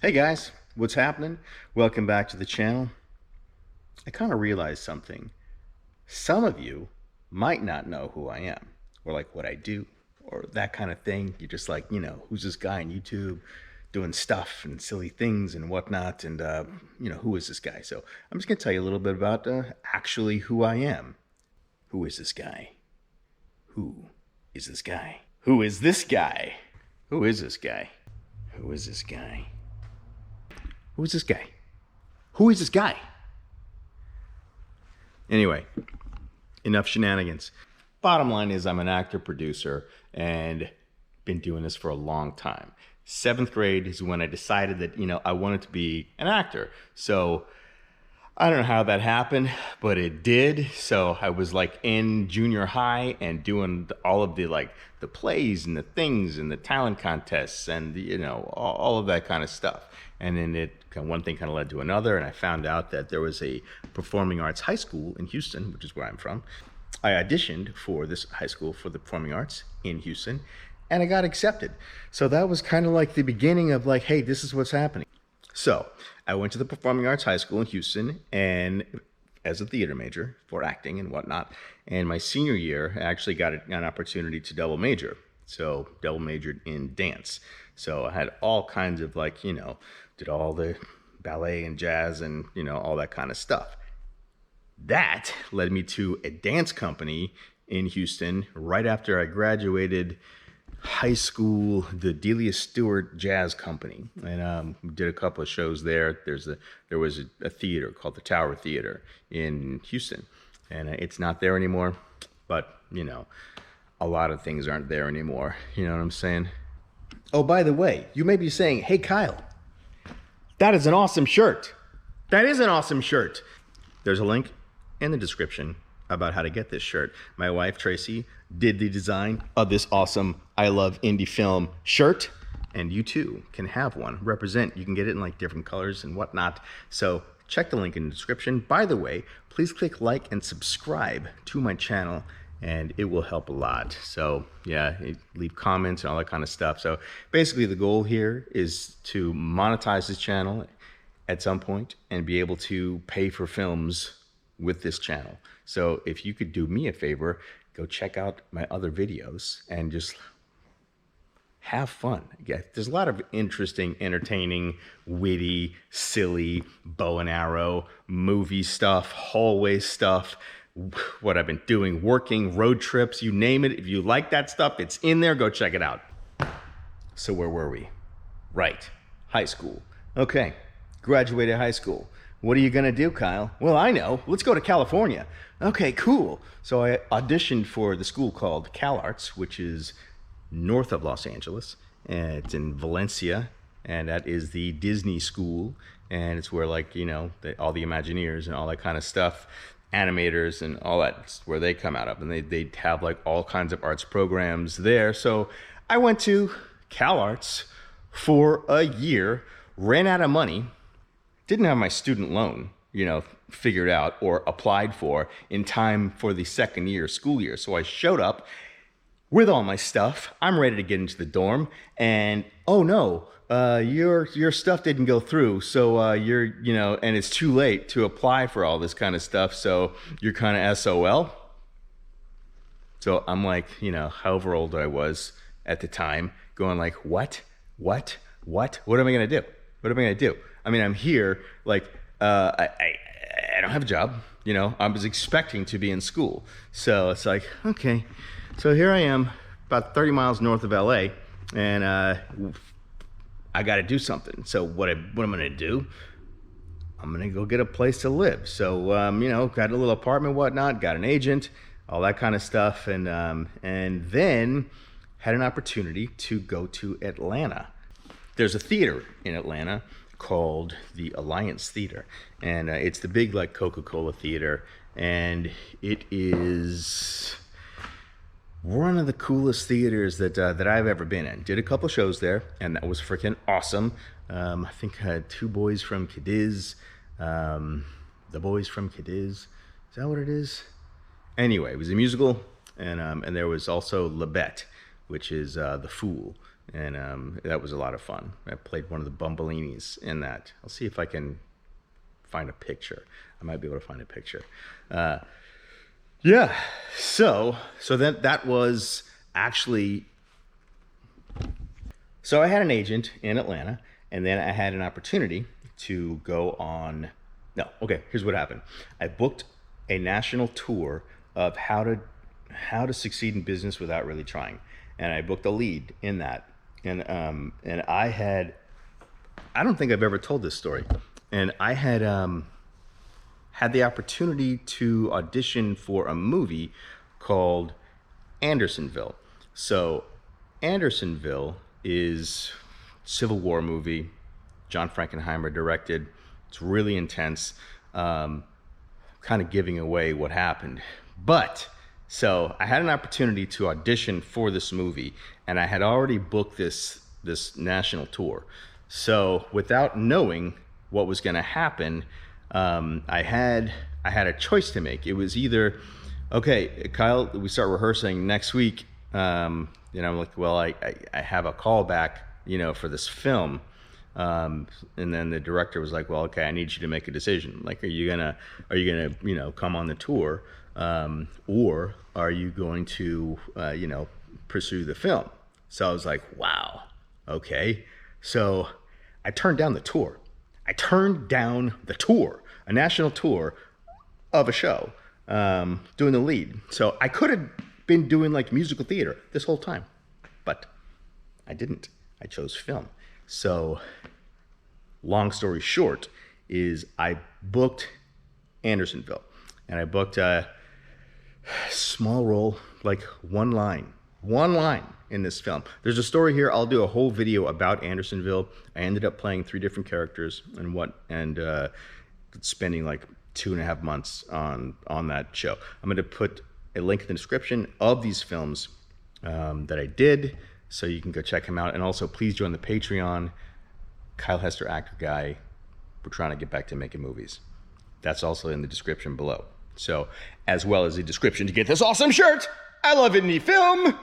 Hey guys, what's happening? Welcome back to the channel. I kind of realized something. Some of you might not know who I am, or like what I do, or that kind of thing. You're just like, who's this guy on YouTube doing stuff and silly things and whatnot, and who is this guy? So I'm just gonna tell you a little bit about actually who I am. Who is this guy? Who is this guy? Who is this guy? Who is this guy? Who is this guy? Who is this guy? Who is this guy? Anyway, enough shenanigans. Bottom line is I'm an actor, producer, and been doing this for a long time. 7th grade is when I decided that, I wanted to be an actor. So I don't know how that happened, but it did. So I was like in junior high and doing all of the plays and the things and the talent contests and all of that kind of stuff. And then one thing kind of led to another, and I found out that there was a performing arts high school in Houston, which is where I'm from. I auditioned for this high school for the performing arts in Houston, and I got accepted. So that was kind of like the beginning of like, hey, this is what's happening. So I went to the performing arts high school in Houston and as a theater major for acting and whatnot. And my senior year, I actually got an opportunity to double major. So double majored in dance. So I had all kinds of did all the ballet and jazz and, all that kind of stuff. That led me to a dance company in Houston right after I graduated high school, the Delia Stewart Jazz Company, and did a couple of shows there. There was a theater called the Tower Theater in Houston, and it's not there anymore. But a lot of things aren't there anymore. You know what I'm saying? Oh, by the way, you may be saying, "Hey, Kyle, that is an awesome shirt. That is an awesome shirt." There's a link in the description about how to get this shirt. My wife, Tracy, did the design of this awesome I Love Indie Film shirt, and you too can have one. Represent. You can get it in like different colors and whatnot. So check the link in the description. By the way, please click like and subscribe to my channel, and it will help a lot. So yeah, leave comments and all that kind of stuff. So basically the goal here is to monetize this channel at some point and be able to pay for films with this channel. So if you could do me a favor, go check out my other videos and just have fun. Yeah, there's a lot of interesting, entertaining, witty, silly, bow and arrow, movie stuff, hallway stuff, what I've been doing, working, road trips, you name it. If you like that stuff, it's in there. Go check it out. So where were we? Right, high school. Okay, graduated high school. What are you gonna do, Kyle? Well, I know. Let's go to California. Okay, cool. So I auditioned for the school called CalArts, which is north of Los Angeles. And it's in Valencia, and that is the Disney school. And it's where all the Imagineers and all that kind of stuff, animators and all that, where they come out of. And they have like all kinds of arts programs there. So I went to CalArts for a year, ran out of money, didn't have my student loan, figured out or applied for in time for the second year, school year. So I showed up with all my stuff. I'm ready to get into the dorm, and oh no, your stuff didn't go through. So and it's too late to apply for all this kind of stuff. So you're kind of SOL. So I'm like, however old I was at the time, going like, what am I gonna do? What am I gonna do? I mean, I'm here, I don't have a job, I was expecting to be in school. So it's like, okay, so here I am, about 30 miles north of LA, and I gotta do something. So what am I gonna do? I'm gonna go get a place to live. So, got a little apartment, whatnot, got an agent, all that kind of stuff, and then had an opportunity to go to Atlanta. There's a theater in Atlanta called the Alliance Theater, and it's the big Coca-Cola theater, and it is one of the coolest theaters that I've ever been in. Did a couple shows there, and that was freaking awesome. I think I had two boys from Cadiz, the boys from Cadiz. Is that what it is? Anyway, it was a musical, and there was also Labette, which is the Fool. and that was a lot of fun. I played one of the Bumbolinis in that. I'll see if I can find a picture. I might be able to find a picture. Yeah, so then that was actually, so I had an agent in Atlanta, and then I had an opportunity to go on, no, okay, here's what happened. I booked a national tour of how to succeed in business without really trying. And I booked a lead in that. And I don't think I've ever told this story. And I had the opportunity to audition for a movie called Andersonville. So Andersonville is a Civil War movie. John Frankenheimer directed. It's really intense, kind of giving away what happened. But so I had an opportunity to audition for this movie, and I had already booked this national tour. So without knowing what was going to happen, I had a choice to make. It was either, okay, Kyle, we start rehearsing next week. I'm like, well, I have a callback, for this film. And then the director was like, well, okay, I need you to make a decision. Like, are you gonna, come on the tour, or are you going to, pursue the film? So I was like, wow, okay. So I turned down the tour. A national tour of a show, doing the lead. So I could have been doing like musical theater this whole time, but I didn't. I chose film. So long story short is I booked Andersonville, and I booked a small role, like one line in this film. There's a story here. I'll do a whole video about Andersonville. I ended up playing 3 different characters and spending like 2.5 months on that show. I'm going to put a link in the description of these films that I did, so you can go check them out. And also, please join the Patreon. Kyle Hester, actor guy. We're trying to get back to making movies. That's also in the description below. So, as well as the description to get this awesome shirt. I love indie film.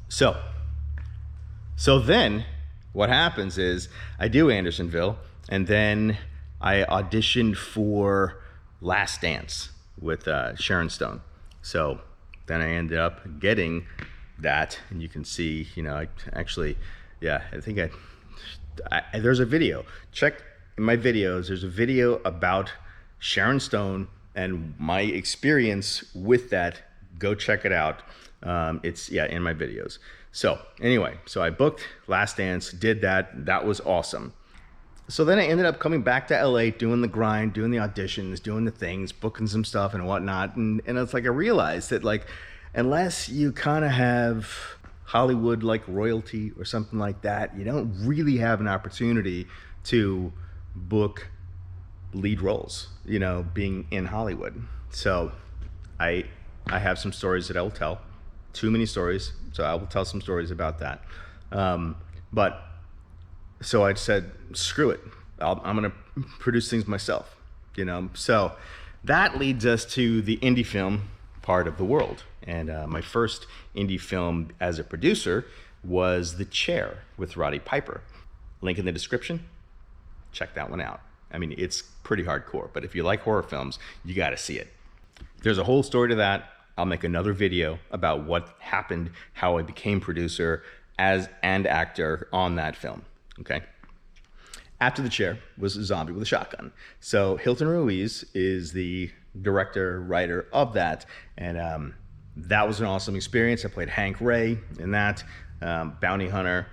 So then what happens is I do Andersonville, and then I auditioned for Last Dance with Sharon Stone. So then I ended up getting that, and you can see, I actually, I think there's a video. Check in my videos. There's a video about Sharon Stone and my experience with that. Go check it out. It's in my videos. So anyway, so I booked Last Dance, did that. That was awesome. So then I ended up coming back to LA, doing the grind, doing the auditions, doing the things, booking some stuff and whatnot. And it's like I realized that, like, unless you kind of have Hollywood like royalty or something like that, you don't really have an opportunity to book lead roles, being in Hollywood. So I have some stories that I will tell. Too many stories, so I will tell some stories about that. But so I said, screw it. I'm going to produce things myself, So that leads us to the indie film part of the world. And my first indie film as a producer was The Chair with Roddy Piper. Link in the description. Check that one out. I mean, it's pretty hardcore, but if you like horror films, you got to see it. There's a whole story to that. I'll make another video about what happened, how I became producer and actor on that film. Okay. After The Chair was Zombie with a Shotgun. So Hilton Ruiz is the director, writer of that. And that was an awesome experience. I played Hank Ray in that, Bounty Hunter.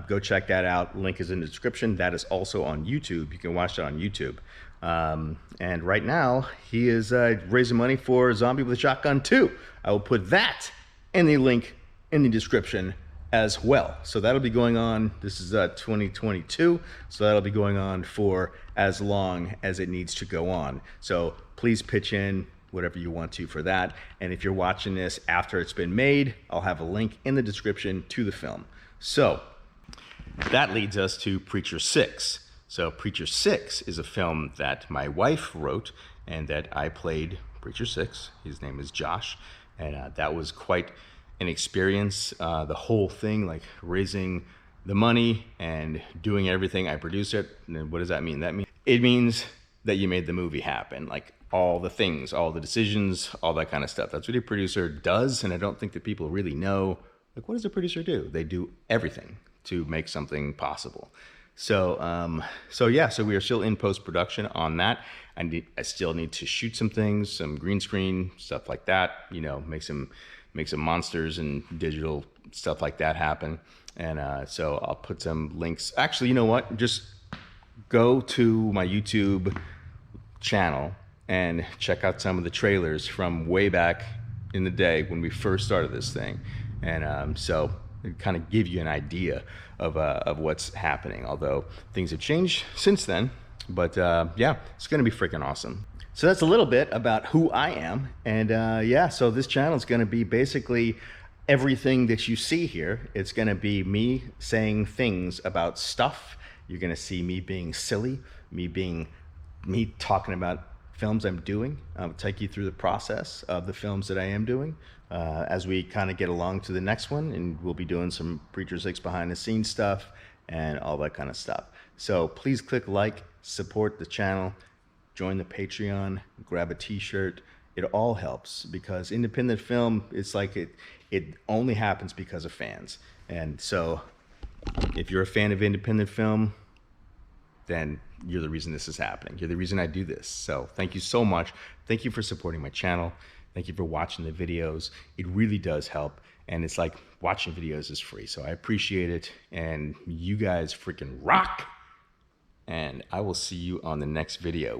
Go check that out. Link is in the description. That is also on YouTube. You can watch that on YouTube. And right now, he is raising money for Zombie with a Shotgun 2. I will put that in the link in the description as well. So that'll be going on. This is 2022. So that'll be going on for as long as it needs to go on. So please pitch in whatever you want to for that. And if you're watching this after it's been made, I'll have a link in the description to the film. So that leads us to Preacher 6. So Preacher 6 is a film that my wife wrote and that I played Preacher 6. His name is Josh. And that was quite an experience, the whole thing, like raising the money and doing everything. I produce it. And what does that mean? It means that you made the movie happen, like all the things, all the decisions, all that kind of stuff. That's what a producer does. And I don't think that people really know, like, what does a producer do? They do everything to make something possible. So yeah, so we are still in post-production on that. I still need to shoot some things, some green screen, stuff like that, you know, make some monsters and digital stuff like that happen. And so I'll put some links. Actually, you know what? Just go to my YouTube channel and check out some of the trailers from way back in the day when we first started this thing. And so it kind of give you an idea of what's happening, although things have changed since then. But yeah, it's going to be freaking awesome. So that's a little bit about who I am. And yeah, so this channel is going to be basically everything that you see here. It's going to be me saying things about stuff. You're going to see me being silly, me talking about films I'm doing. I'll take you through the process of the films that I am doing as we kind of get along to the next one, and we'll be doing some Preacher Six behind the scenes stuff and all that kind of stuff. So please click like, support the channel, join the Patreon, grab a t-shirt. It all helps, because independent film, it's like it only happens because of fans. And so if you're a fan of independent film, then you're the reason this is happening. You're the reason I do this. So thank you so much. Thank you for supporting my channel. Thank you for watching the videos. It really does help. And it's like, watching videos is free. So I appreciate it. And you guys freaking rock. And I will see you on the next video.